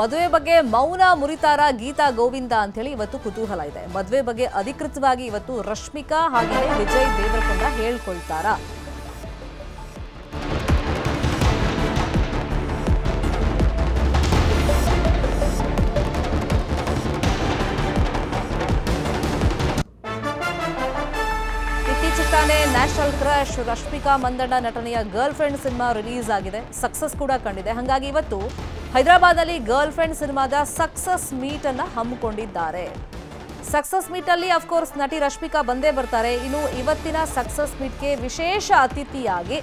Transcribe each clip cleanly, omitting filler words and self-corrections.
ಮದುವೆ ಬಗ್ಗೆ ಮೌನ ಮುರಿತಾರ ಗೀತಾ ಗೋವಿಂದ ಅಂತ ಹೇಳಿ ಇವತ್ತು ಕುತೂಹಲ ಇದೆ. ಮದುವೆ ಬಗ್ಗೆ ಅಧಿಕೃತವಾಗಿ ಇವತ್ತು ರಶ್ಮಿಕಾ ಹಾಗೆ ವಿಜಯ್ ದೇವರಕೊಂಡ ಹೇಳ್ಕೊಳ್ತಾರಾ? ನ್ಯಾಷನಲ್ ಕ್ರಶ್ ರಶ್ಮಿಕಾ ಮಂದಣ್ಣ ನಟನೆಯ ಗರ್ಲ್ ಫ್ರೆಂಡ್ ಸಿನಿಮಾ ರಿಲೀಸ್ ಆಗಿದೆ, ಸಕ್ಸಸ್ ಕೂಡ ಕಂಡಿದೆ. ಹಾಗಾಗಿ ಇವತ್ತು ಹೈದರಾಬಾದ್ನಲ್ಲಿ ಗರ್ಲ್ ಫ್ರೆಂಡ್ ಸಿನಿಮಾದ ಸಕ್ಸಸ್ ಮೀಟ್ ಅನ್ನ ಹಮ್ಮಿಕೊಂಡಿದ್ದಾರೆ. ಸಕ್ಸಸ್ ಮೀಟ್ ಅಲ್ಲಿ ಅಫ್ಕೋರ್ಸ್ ನಟಿ ರಶ್ಮಿಕಾ ಬಂದೇ ಬರ್ತಾರೆ. ಇನ್ನು ಇವತ್ತಿನ ಸಕ್ಸಸ್ ಮೀಟ್ಗೆ ವಿಶೇಷ ಅತಿಥಿಯಾಗಿ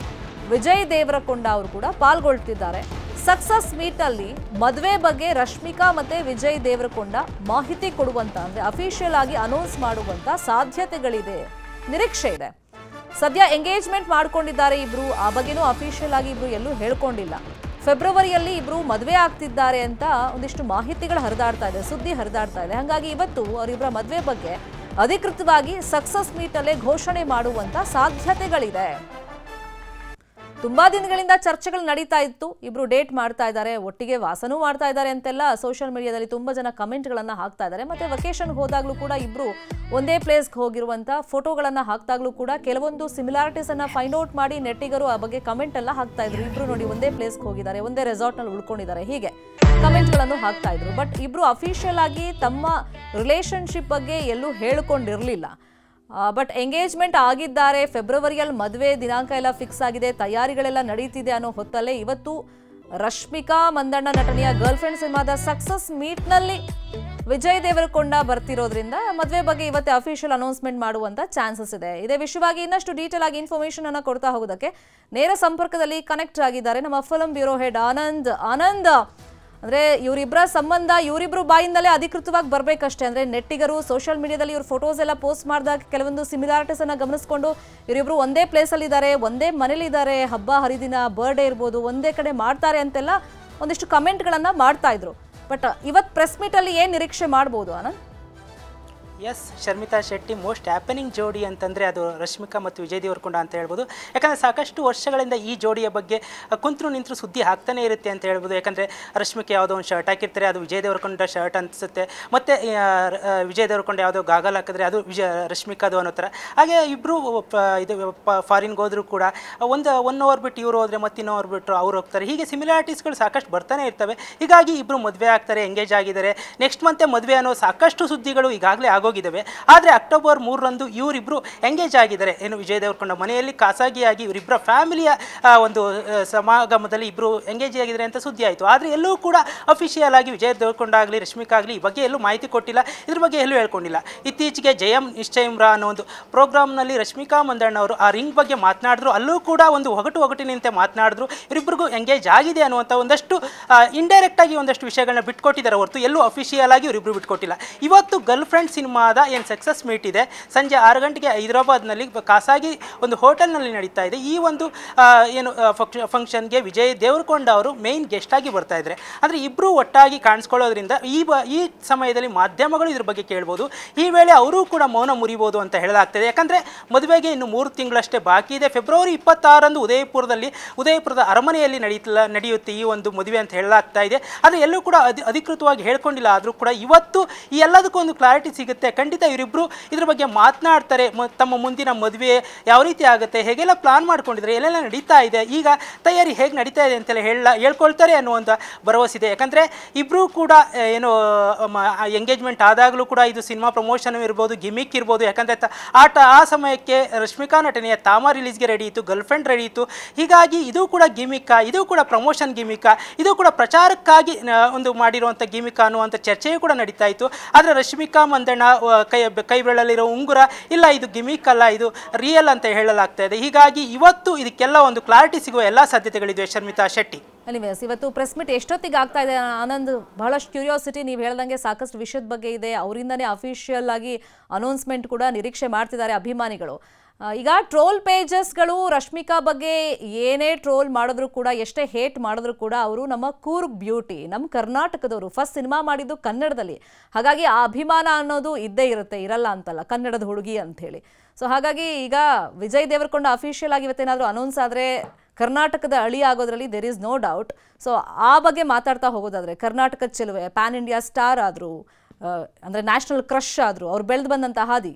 ವಿಜಯ್ ದೇವರಕೊಂಡ ಅವರು ಕೂಡ ಪಾಲ್ಗೊಳ್ತಿದ್ದಾರೆ. ಸಕ್ಸಸ್ ಮೀಟ್ ಅಲ್ಲಿ ಮದುವೆ ಬಗ್ಗೆ ರಶ್ಮಿಕಾ ಮತ್ತೆ ವಿಜಯ್ ದೇವರಕೊಂಡ ಮಾಹಿತಿ ಕೊಡುವಂತ ಅಂದ್ರೆ ಅಫಿಷಿಯಲ್ ಆಗಿ ಅನೌನ್ಸ್ ಮಾಡುವಂತ ಸಾಧ್ಯತೆಗಳಿದೆ, ನಿರೀಕ್ಷೆ ಇದೆ. ಸದ್ಯ ಎಂಗೇಜ್ಮೆಂಟ್ ಮಾಡ್ಕೊಂಡಿದ್ದಾರೆ ಇಬ್ರು, ಆ ಬಗ್ಗೆನೂ ಅಫಿಷಿಯಲ್ ಆಗಿ ಇಬ್ರು ಎಲ್ಲೂ ಹೇಳ್ಕೊಂಡಿಲ್ಲ. ಫೆಬ್ರವರಿಯಲ್ಲಿ ಇಬ್ರು ಮದುವೆ ಆಗ್ತಿದ್ದಾರೆ ಅಂತ ಒಂದಿಷ್ಟು ಮಾಹಿತಿಗಳು ಹರಿದಾಡ್ತಾ ಇದೆ, ಸುದ್ದಿ ಹರಿದಾಡ್ತಾ ಇದೆ. ಹಾಗಾಗಿ ಇವತ್ತು ಅವರಿಬ್ಬರ ಮದುವೆ ಬಗ್ಗೆ ಅಧಿಕೃತವಾಗಿ ಸಕ್ಸಸ್ ಮೀಟ್ ಅಲ್ಲೇ ಘೋಷಣೆ ಮಾಡುವಂತ ಸಾಧ್ಯತೆಗಳಿದೆ. ತುಂಬಾ ದಿನಗಳಿಂದ ಚರ್ಚೆಗಳು ನಡೀತಾ ಇತ್ತು, ಇಬ್ರು ಡೇಟ್ ಮಾಡ್ತಾ ಇದ್ದಾರೆ, ಒಟ್ಟಿಗೆ ವಾಸನೂ ಮಾಡ್ತಾ ಇದ್ದಾರೆ ಅಂತೆಲ್ಲ ಸೋಷಿಯಲ್ ಮೀಡಿಯಾದಲ್ಲಿ ತುಂಬಾ ಜನ ಕಮೆಂಟ್ಗಳನ್ನ ಹಾಕ್ತಾ ಇದ್ದಾರೆ. ಮತ್ತೆ ವೆಕೇಶನ್ ಹೋದಾಗ್ಲೂ ಕೂಡ ಇಬ್ರು ಒಂದೇ ಪ್ಲೇಸ್ಗೆ ಹೋಗಿರುವಂತ ಫೋಟೋಗಳನ್ನ ಹಾಕ್ದಾಗ್ಲೂ ಕೂಡ ಕೆಲವೊಂದು ಸಿಮಿಲಾರಿಟೀಸ್ ಅನ್ನ ಫೈಂಡ್ ಔಟ್ ಮಾಡಿ ನೆಟ್ಟಿಗರು ಆ ಬಗ್ಗೆ ಕಮೆಂಟ್ ಎಲ್ಲ ಹಾಕ್ತಾ ಇದ್ರು. ಇಬ್ರು ನೋಡಿ ಒಂದೇ ಪ್ಲೇಸ್ಗೆ ಹೋಗಿದ್ದಾರೆ, ಒಂದೇ ರೆಸಾರ್ಟ್ ನಲ್ಲಿ ಉಳ್ಕೊಂಡಿದ್ದಾರೆ, ಹೀಗೆ ಕಮೆಂಟ್ ಗಳನ್ನು ಹಾಕ್ತಾ ಇದ್ರು. ಬಟ್ ಇಬ್ರು ಅಫಿಷಿಯಲ್ ಆಗಿ ತಮ್ಮ ರಿಲೇಶನ್ಶಿಪ್ ಬಗ್ಗೆ ಎಲ್ಲೂ ಹೇಳಿಕೊಂಡಿರಲಿಲ್ಲ. ಬಟ್ ಎಂಗೇಜ್ಮೆಂಟ್ ಆಗಿದ್ದಾರೆ, ಫೆಬ್ರವರಿಯಲ್ಲಿ ಮದುವೆ ದಿನಾಂಕ ಎಲ್ಲ ಫಿಕ್ಸ್ ಆಗಿದೆ, ತಯಾರಿಗಳೆಲ್ಲ ನಡೀತಿದೆ ಅನ್ನೋ ಹೊತ್ತಲ್ಲೇ ಇವತ್ತು ರಶ್ಮಿಕಾ ಮಂದಣ್ಣ ನಟನೆಯ ಗರ್ಲ್ ಫ್ರೆಂಡ್ ಸಿನಿಮಾದ ಸಕ್ಸಸ್ ಮೀಟ್ನಲ್ಲಿ ವಿಜಯ್ ದೇವರಕೊಂಡ ಬರ್ತಿರೋದ್ರಿಂದ ಮದುವೆ ಬಗ್ಗೆ ಇವತ್ತೇ ಅಫಿಷಿಯಲ್ ಅನೌನ್ಸ್ಮೆಂಟ್ ಮಾಡುವಂತ ಚಾನ್ಸಸ್ ಇದೆ. ಇದೇ ವಿಷಯವಾಗಿ ಇನ್ನಷ್ಟು ಡೀಟೇಲ್ ಆಗಿ ಇನ್ಫಾರ್ಮೇಶನ್ ಅನ್ನ ಕೊಡ್ತಾ ಹೋಗೋದಕ್ಕೆ ನೇರ ಸಂಪರ್ಕದಲ್ಲಿ ಕನೆಕ್ಟ್ ಆಗಿದ್ದಾರೆ ನಮ್ಮ ಫಿಲ್ಮ್ ಬ್ಯೂರೋ ಹೆಡ್ ಆನಂದ್. ಅಂದ್ರೆ ಇವರಿಬ್ಬರ ಸಂಬಂಧ ಇವರಿಬ್ರು ಬಾಯಿಂದಲೇ ಅಧಿಕೃತವಾಗಿ ಬರ್ಬೇಕಷ್ಟೇ. ಅಂದ್ರೆ ನೆಟ್ಟಿಗರು ಸೋಷಿಯಲ್ ಮೀಡಿಯಾದಲ್ಲಿ ಇವ್ರ ಫೋಟೋಸ್ ಎಲ್ಲ ಪೋಸ್ಟ್ ಮಾಡಿದಾಗ ಕೆಲವೊಂದು ಸಿಮಿಲಾರಿಟೀಸ್ ಅನ್ನ ಗಮನಿಸ್ಕೊಂಡು ಇವರಿಬ್ರು ಒಂದೇ ಪ್ಲೇಸ್ ಅಲ್ಲಿ ಇದ್ದಾರೆ, ಒಂದೇ ಮನೇಲಿ ಇದ್ದಾರೆ, ಹಬ್ಬ ಹರಿದಿನ ಬರ್ಡೇ ಇರ್ಬೋದು ಒಂದೇ ಕಡೆ ಮಾಡ್ತಾರೆ ಅಂತೆಲ್ಲ ಒಂದಿಷ್ಟು ಕಮೆಂಟ್ ಗಳನ್ನ ಮಾಡ್ತಾ ಇದ್ರು. ಬಟ್ ಇವತ್ತು ಪ್ರೆಸ್ ಮೀಟ್ ಅಲ್ಲಿ ಏನ್ ನಿರೀಕ್ಷೆ ಮಾಡಬಹುದು Anand? Yes, Sharmita Shetty most happening ಜೋಡಿ ಅಂತಂದರೆ ಅದು ರಶ್ಮಿಕಾ ಮತ್ತು ವಿಜಯ್ ದೇವರಕೊಂಡ ಅಂತ ಹೇಳ್ಬೋದು. ಯಾಕಂದರೆ ಸಾಕಷ್ಟು ವರ್ಷಗಳಿಂದ ಈ ಜೋಡಿಯ ಬಗ್ಗೆ ಕುಂತರು ನಿಂತರು ಸುದ್ದಿ ಆಗ್ತಾನೆ ಇರುತ್ತೆ ಅಂತ ಹೇಳ್ಬೋದು. ಯಾಕಂದರೆ ರಶ್ಮಿಕಾ ಯಾವುದೋ ಒಂದು ಶರ್ಟ್ ಹಾಕಿರ್ತಾರೆ, ಅದು ವಿಜಯ್ ದೇವರಕೊಂಡ ಶರ್ಟ್ ಅನಿಸುತ್ತೆ, ಮತ್ತು ವಿಜಯ್ ದೇವರಕೊಂಡ ಯಾವುದೋ ಗಾಗಲ್ ಹಾಕಿದ್ರೆ ಅದು ರಶ್ಮಿಕಾದು ಅನ್ನೋ ಥರ. ಹಾಗೆ ಇಬ್ಬರು ಇದು ಫಾರಿನ್ಗೆ ಹೋದರೂ ಕೂಡ ಒನ್ ಅವರ್ ಬಿಟ್ಟು ಇವರು ಹೋದರೆ ಮತ್ತು ಇನ್ನೋವರ್ ಬಿಟ್ಟು ಅವ್ರು ಹೋಗ್ತಾರೆ. ಹೀಗೆ ಸಿಮಿಲಾರಿಟೀಸ್ಗಳು ಸಾಕಷ್ಟು ಬರ್ತಾನೆ ಇರ್ತವೆ. ಹೀಗಾಗಿ ಇಬ್ಬರು ಮದುವೆ ಆಗ್ತಾರೆ, ಎಂಗೇಜ್ ಆಗಿದ್ದಾರೆ, ನೆಕ್ಸ್ಟ್ ಮಂತೆ ಮದುವೆ ಅನ್ನೋ ಸಾಕಷ್ಟು ಸುದ್ದಿಗಳು ಈಗಾಗಲೇ ಹೋಗಿದ್ದಾವೆ. ಆದರೆ ಅಕ್ಟೋಬರ್ 3ರಂದು ಇವರಿಬ್ಬರು ಎಂಗೇಜ್ ಆಗಿದ್ದಾರೆ. ಏನು ವಿಜಯ್ ದೇವರಕೊಂಡ ಮನೆಯಲ್ಲಿ ಖಾಸಗಿಯಾಗಿ ಇವರಿಬ್ಬರ ಫ್ಯಾಮಿಲಿಯ ಒಂದು ಸಮಾಗಮದಲ್ಲಿ ಇಬ್ಬರು ಎಂಗೇಜ್ ಆಗಿದ್ದಾರೆ ಅಂತ ಸುದ್ದಿ ಆಯಿತು. ಆದರೆ ಎಲ್ಲೂ ಕೂಡ ಅಫಿಷಿಯಲ್ ಆಗಿ ವಿಜಯ್ ದೇವರಕೊಂಡ ಆಗಲಿ ರಶ್ಮಿಕಾ ಆಗಲಿ ಈ ಬಗ್ಗೆ ಎಲ್ಲೂ ಮಾಹಿತಿ ಕೊಟ್ಟಿಲ್ಲ, ಇದ್ರ ಬಗ್ಗೆ ಎಲ್ಲೂ ಹೇಳ್ಕೊಂಡಿಲ್ಲ. ಇತ್ತೀಚೆಗೆ ಜಯಂ ನಿಶ್ಚಯಮ್ರಾ ಅನ್ನೋ ಒಂದು ಪ್ರೋಗ್ರಾಮ್ನಲ್ಲಿ ರಶ್ಮಿಕಾ ಮಂದಣ್ಣ ಅವರು ಆ ರಿಂಗ್ ಬಗ್ಗೆ ಮಾತನಾಡಿದ್ರು. ಅಲ್ಲೂ ಕೂಡ ಒಂದು ಒಗಟಿನಿಂತೆ ಮಾತನಾಡಿದ್ರು. ಇವರಿಬ್ಬರಿಗೂ ಎಂಗೇಜ್ ಆಗಿದೆ ಅನ್ನುವಂಥ ಒಂದಷ್ಟು ಇಂಡೈರೆಕ್ಟ್ ಆಗಿ ಒಂದಷ್ಟು ವಿಷಯಗಳನ್ನ ಬಿಟ್ಕೊಟ್ಟಿದ್ದಾರೆ ಹೊರತು ಎಲ್ಲೂ ಅಫಿಷಿಯಲ್ ಆಗಿ ಇವರಿಬ್ಬರು ಬಿಟ್ಕೊಟ್ಟಿಲ್ಲ. ಇವತ್ತು ಗರ್ಲ್ ಫ್ರೆಂಡ್ ಸಿನಿಮಾದ ಏನು ಸಕ್ಸಸ್ ಮೀಟ್ ಇದೆ, ಸಂಜೆ 6 ಗಂಟೆಗೆ ಹೈದರಾಬಾದ್ನಲ್ಲಿ ಖಾಸಗಿ ಒಂದು ಹೋಟೆಲ್ನಲ್ಲಿ ನಡೀತಾ ಇದೆ. ಈ ಒಂದು ಏನು ಫಂಕ್ಷನ್ಗೆ ವಿಜಯ್ ದೇವರಕೊಂಡ ಅವರು ಮೇನ್ ಗೆಸ್ಟ್ ಆಗಿ ಬರ್ತಾ ಇದ್ದಾರೆ. ಅಂದರೆ ಇಬ್ಬರು ಒಟ್ಟಾಗಿ ಕಾಣಿಸ್ಕೊಳ್ಳೋದ್ರಿಂದ ಈ ಸಮಯದಲ್ಲಿ ಮಾಧ್ಯಮಗಳು ಇದ್ರ ಬಗ್ಗೆ ಕೇಳ್ಬೋದು. ಈ ವೇಳೆ ಅವರೂ ಕೂಡ ಮೌನ ಮುರಿಬೋದು ಅಂತ ಹೇಳಲಾಗ್ತದೆ. ಯಾಕಂದರೆ ಮದುವೆಗೆ ಇನ್ನು 3 ತಿಂಗಳಷ್ಟೇ ಬಾಕಿ ಇದೆ. ಫೆಬ್ರವರಿ 26ರಂದು ಉದಯಪುರದ ಅರಮನೆಯಲ್ಲಿ ನಡೆಯುತ್ತೆ ಈ ಒಂದು ಮದುವೆ ಅಂತ ಹೇಳಲಾಗ್ತಾ ಇದೆ. ಆದರೆ ಎಲ್ಲೂ ಕೂಡ ಅಧಿಕೃತವಾಗಿ ಹೇಳ್ಕೊಂಡಿಲ್ಲ. ಆದರೂ ಕೂಡ ಇವತ್ತು ಈ ಎಲ್ಲದಕ್ಕೂ ಒಂದು ಕ್ಲಾರಿಟಿ ಸಿಗುತ್ತೆ. ಖಂಡಿತ ಇವರಿಬ್ಬರು ಇದ್ರ ಬಗ್ಗೆ ಮಾತನಾಡ್ತಾರೆ. ತಮ್ಮ ಮುಂದಿನ ಮದುವೆ ಯಾವ ರೀತಿ ಆಗುತ್ತೆ, ಹೇಗೆಲ್ಲ ಪ್ಲಾನ್ ಮಾಡ್ಕೊಂಡಿದ್ದಾರೆ, ಎಲ್ಲೆಲ್ಲ ನಡೀತಾ ಇದೆ, ಈಗ ತಯಾರಿ ಹೇಗೆ ನಡೀತಾ ಇದೆ ಅಂತೆಲ್ಲ ಹೇಳ್ಕೊಳ್ತಾರೆ ಅನ್ನುವಂಥ ಭರವಸೆ ಇದೆ. ಯಾಕಂದರೆ ಇಬ್ಬರು ಕೂಡ ಏನು ಎಂಗೇಜ್ಮೆಂಟ್ ಆದಾಗಲೂ ಕೂಡ ಇದು ಸಿನಿಮಾ ಪ್ರಮೋಷನ್ ಇರ್ಬೋದು, ಗಿಮಿಕ್ ಇರ್ಬೋದು. ಯಾಕಂದರೆ ಆ ಸಮಯಕ್ಕೆ ರಶ್ಮಿಕಾ ನಟನೆಯ ತಾಮ ರಿಲೀಸ್ಗೆ ರೆಡಿ ಇತ್ತು, ಗರ್ಲ್ ಫ್ರೆಂಡ್ ರೆಡಿ ಇತ್ತು. ಹೀಗಾಗಿ ಇದು ಕೂಡ ಗಿಮಿಕ್ಕಾ, ಇದು ಕೂಡ ಪ್ರಮೋಷನ್ ಗಿಮಿಕ್ಕಾ, ಇದು ಕೂಡ ಪ್ರಚಾರಕ್ಕಾಗಿ ಒಂದು ಮಾಡಿರುವಂಥ ಗಿಮಿಕ್ಕಾ ಅನ್ನುವಂಥ ಚರ್ಚೆಯೂ ಕೂಡ ನಡೀತಾ ಇತ್ತು. ಆದರೆ ರಶ್ಮಿಕಾ ಮಂದಣ್ಣ ಕೈ ಬೆರಳಲ್ಲಿರೋ ಉಂಗುರ ಇಲ್ಲ, ಇದು ಗಿಮಿಕ್ ಅಲ್ಲ, ಇದು ರಿಯಲ್ ಅಂತ ಹೇಳಲಾಗ್ತಾ ಇದೆ. ಹೀಗಾಗಿ ಇವತ್ತು ಇದಕ್ಕೆಲ್ಲ ಒಂದು ಕ್ಲಾರಿಟಿ ಸಿಗುವ ಎಲ್ಲ ಸಾಧ್ಯತೆಗಳಿವೆ. ಶರ್ಮಿತಾ ಶೆಟ್ಟಿ, ಎನಿವೇಸ್ ಇವತ್ತು ಪ್ರೆಸ್ ಮೀಟ್ ಎಷ್ಟೊತ್ತಿಗೆ ಆಗ್ತಾ ಇದೆ ಆನಂದ್? ಬಹಳಷ್ಟು ಕ್ಯೂರಿಯಾಸಿಟಿ, ನೀವು ಹೇಳ್ದಂಗೆ ಸಾಕಷ್ಟು ವಿಷಯದ ಬಗ್ಗೆ ಇದೆ. ಅವರಿಂದನೇ ಅಫಿಷಿಯಲ್ ಆಗಿ ಅನೌನ್ಸ್ಮೆಂಟ್ ಕೂಡ ನಿರೀಕ್ಷೆ ಮಾಡ್ತಿದ್ದಾರೆ ಅಭಿಮಾನಿಗಳು. ಈಗ ಟ್ರೋಲ್ ಪೇಜಸ್ಗಳು ರಶ್ಮಿಕಾ ಬಗ್ಗೆ ಏನೇ ಟ್ರೋಲ್ ಮಾಡಿದ್ರು ಕೂಡ, ಎಷ್ಟೇ ಹೇಟ್ ಮಾಡಿದ್ರು ಕೂಡ ಅವರು ನಮ್ಮ ಕೂರ್ಗ್ ಬ್ಯೂಟಿ, ನಮ್ಮ ಕರ್ನಾಟಕದವರು, ಫಸ್ಟ್ ಸಿನಿಮಾ ಮಾಡಿದ್ದು ಕನ್ನಡದಲ್ಲಿ. ಹಾಗಾಗಿ ಆ ಅಭಿಮಾನ ಅನ್ನೋದು ಇದ್ದೇ ಇರುತ್ತೆ, ಇರಲ್ಲ ಅಂತಲ್ಲ, ಕನ್ನಡದ ಹುಡುಗಿ ಅಂಥೇಳಿ. ಸೊ ಹಾಗಾಗಿ ಈಗ ವಿಜಯ್ ದೇವರಕೊಂಡ ಅಫಿಷಿಯಲ್ ಆಗಿ ಇವತ್ತೇನಾದರೂ ಅನೌನ್ಸ್ ಆದರೆ ಕರ್ನಾಟಕದ ಅಳಿ ಆಗೋದ್ರಲ್ಲಿ there is no doubt. So ಆ ಬಗ್ಗೆ ಮಾತಾಡ್ತಾ ಹೋಗೋದಾದ್ರೆ ಕರ್ನಾಟಕದ ಚೆಲುವೆ ಪ್ಯಾನ್ ಇಂಡಿಯಾ ಸ್ಟಾರ್ ಆದ್ರು, ಅಂದ್ರೆ ನ್ಯಾಷನಲ್ ಕ್ರಶ್ ಆದ್ರು, ಅವ್ರು ಬೆಳೆದು ಬಂದಂತ ಹಾದಿ.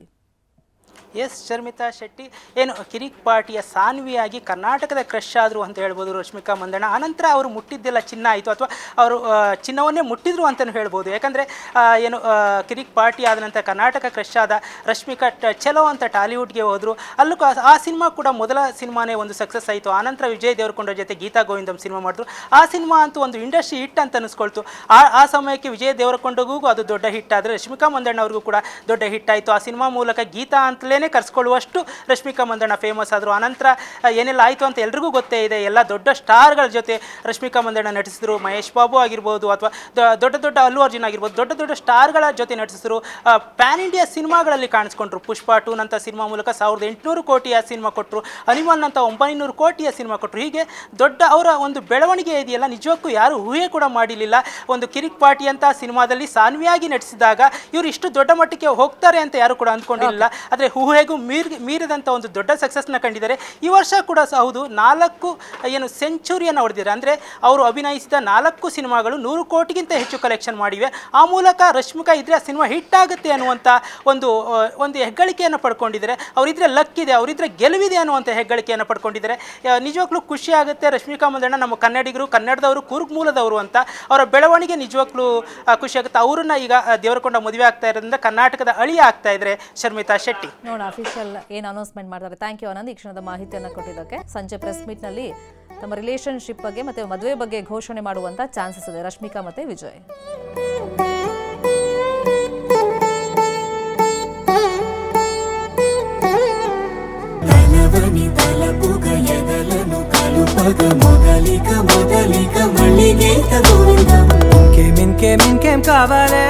ಎಸ್, ಶರ್ಮಿತಾ ಶೆಟ್ಟಿ ಏನು ಕಿರಿಕ್ ಪಾರ್ಟಿಯ ಸಾನ್ವಿಯಾಗಿ ಕರ್ನಾಟಕದ ಕ್ರಶ್ ಆದರು ಅಂತ ಹೇಳ್ಬೋದು ರಶ್ಮಿಕಾ ಮಂದಣ್ಣ. ಆನಂತರ ಅವರು ಮುಟ್ಟಿದ್ದೆಲ್ಲ ಚಿನ್ನ ಆಯಿತು, ಅಥವಾ ಅವರು ಚಿನ್ನವನ್ನೇ ಮುಟ್ಟಿದ್ರು ಅಂತಲೂ ಹೇಳ್ಬೋದು. ಯಾಕಂದರೆ ಏನು ಕಿರಿಕ್ ಪಾರ್ಟಿ ಆದ ನಂತರ ಕರ್ನಾಟಕ ಕ್ರಶ್ ಆದ ರಶ್ಮಿಕಾ ಚಲೋ ಅಂತ ಟಾಲಿವುಡ್ಗೆ ಹೋದರು. ಅಲ್ಲೂ ಆ ಸಿನಿಮಾ ಕೂಡ ಮೊದಲ ಸಿನಿಮಾನೇ ಒಂದು ಸಕ್ಸಸ್ ಆಯಿತು. ಆನಂತರ ವಿಜಯ್ ದೇವರಕೊಂಡ ಜೊತೆ ಗೀತಾ ಗೋವಿಂದಂ ಸಿನಿಮಾ ಮಾಡಿದ್ರು. ಆ ಸಿನಿಮಾ ಅಂತೂ ಒಂದು ಇಂಡಸ್ಟ್ರಿ ಹಿಟ್ ಅಂತ ಅನಿಸ್ಕೊಳ್ತು. ಆ ಸಮಯಕ್ಕೆ ವಿಜಯ್ ದೇವರಕೊಂಡಗೂ ಅದು ದೊಡ್ಡ ಹಿಟ್ ಆದರೆ ರಶ್ಮಿಕಾ ಮಂದಣ್ಣ ಅವ್ರಿಗೂ ಕೂಡ ದೊಡ್ಡ ಹಿಟ್ ಆಯಿತು. ಆ ಸಿನಿಮಾ ಮೂಲಕ ಗೀತಾ ಅಂತಲೇ ಕರೆಸ್ಕೊಳ್ಳುವಷ್ಟು ರಶ್ಮಿಕಾ ಮಂದಣ್ಣ ಫೇಮಸ್ ಆದರು. ಆನಂತರ ಏನೆಲ್ಲ ಆಯಿತು ಅಂತ ಎಲ್ರಿಗೂ ಗೊತ್ತೇ ಇದೆ. ಎಲ್ಲ ದೊಡ್ಡ ಸ್ಟಾರ್ಗಳ ಜೊತೆ ರಶ್ಮಿಕಾ ಮಂದಣ್ಣ ನಟಿಸಿದ್ರು. ಮಹೇಶ್ ಬಾಬು ಆಗಿರ್ಬೋದು, ಅಥವಾ ದೊಡ್ಡ ದೊಡ್ಡ ಅಲ್ಲು ಅರ್ಜುನ್ ಆಗಿರ್ಬೋದು, ದೊಡ್ಡ ದೊಡ್ಡ ಸ್ಟಾರ್ಗಳ ಜೊತೆ ನಟಿಸಿದ್ರು. ಪ್ಯಾನ್ ಇಂಡಿಯಾ ಸಿನಿಮಾಗಳಲ್ಲಿ ಕಾಣಿಸ್ಕೊಂಡ್ರು. ಪುಷ್ಪ 2 ನಂಥ ಸಿನಿಮಾ ಮೂಲಕ 1800 ಕೋಟಿಯ ಸಿನಿಮಾ ಕೊಟ್ಟರು. ಅನಿಮಲ್ ನಂಥ 900 ಕೋಟಿಯ ಸಿನಿಮಾ ಕೊಟ್ಟರು. ಹೀಗೆ ದೊಡ್ಡ ಅವರ ಒಂದು ಬೆಳವಣಿಗೆ ಇದೆಯಲ್ಲ, ನಿಜಕ್ಕೂ ಯಾರು ಊಹೆ ಕೂಡ ಮಾಡಿರಲಿಲ್ಲ. ಒಂದು ಕಿರಿಕ್ ಪಾರ್ಟಿ ಅಂತ ಸಿನಿಮಾದಲ್ಲಿ ಸಾನ್ವಿಯಾಗಿ ನಟಿಸಿದಾಗ ಇವರು ಇಷ್ಟು ದೊಡ್ಡ ಮಟ್ಟಕ್ಕೆ ಹೋಗ್ತಾರೆ ಅಂತ ಯಾರು ಕೂಡ ಅಂದ್ಕೊಂಡಿರಲಿಲ್ಲ. ಆದರೆ ಊಹೆಗೂ ಮೀರಿದಂಥ ಒಂದು ದೊಡ್ಡ ಸಕ್ಸಸ್ನ ಕಂಡಿದ್ದಾರೆ. ಈ ವರ್ಷ ಕೂಡ ಹೌದು 4 ಸೆಂಚುರಿಯನ್ನು ಹೊಡೆದಿದ್ದಾರೆ. ಅಂದರೆ ಅವರು ಅಭಿನಯಿಸಿದ 4 ಸಿನಿಮಾಗಳು 100 ಕೋಟಿಗಿಂತ ಹೆಚ್ಚು ಕಲೆಕ್ಷನ್ ಮಾಡಿವೆ. ಆ ಮೂಲಕ ರಶ್ಮಿಕಾ ಇದ್ರೆ ಆ ಸಿನಿಮಾ ಹಿಟ್ ಆಗುತ್ತೆ ಅನ್ನುವಂಥ ಒಂದು ಹೆಗ್ಗಳಿಕೆಯನ್ನು ಪಡ್ಕೊಂಡಿದ್ದಾರೆ. ಅವರಿದ್ರೆ ಲಕ್ ಇದೆ, ಅವರಿದ್ರೆ ಗೆಲುವಿದೆ ಅನ್ನುವಂಥ ಹೆಗ್ಗಳಿಕೆಯನ್ನು ಪಡ್ಕೊಂಡಿದ್ದಾರೆ. ನಿಜವಾಗ್ಲೂ ಖುಷಿ ಆಗುತ್ತೆ. ರಶ್ಮಿಕಾ ಮಂದಣ್ಣ ನಮ್ಮ ಕನ್ನಡಿಗರು, ಕನ್ನಡದವರು, ಕೂರ್ಗ್ ಮೂಲದವರು ಅಂತ ಅವರ ಬೆಳವಣಿಗೆ ನಿಜವಾಗ್ಲೂ ಖುಷಿ ಆಗುತ್ತೆ. ಅವರನ್ನ ಈಗ ದೇವರಕೊಂಡ ಮದುವೆ ಆಗ್ತಾ ಇರೋದ್ರಿಂದ ಕರ್ನಾಟಕದ ಅಳಿ ಆಗ್ತಾ ಇದ್ದಾರೆ ಶರ್ಮಿತಾ ಶೆಟ್ಟಿ. ನೋಡ ಅಫಿಷಿಯಲ್ ಏನು ಅನೌನ್ಸ್ಮೆಂಟ್ ಮಾಡ್ತಾರೆ. ಥ್ಯಾಂಕ್ ಯು ಆನಂದ್, ಈ ಕ್ಷಣದ ಮಾಹಿತಿಯನ್ನು ಕೊಟ್ಟಿದ್ದಕ್ಕೆ. ಸಂಜೆ ಪ್ರೆಸ್ ಮೀಟ್ನಲ್ಲಿ ತಮ್ಮ ರಿಲೇಷನ್ಶಿಪ್ ಬಗ್ಗೆ ಮತ್ತೆ ಮದುವೆ ಬಗ್ಗೆ ಘೋಷಣೆ ಮಾಡುವಂತ ಚಾನ್ಸಸ್ ಇದೆ ರಶ್ಮಿಕಾ ಮತ್ತೆ ವಿಜಯ್. మిన్కేం కావాలే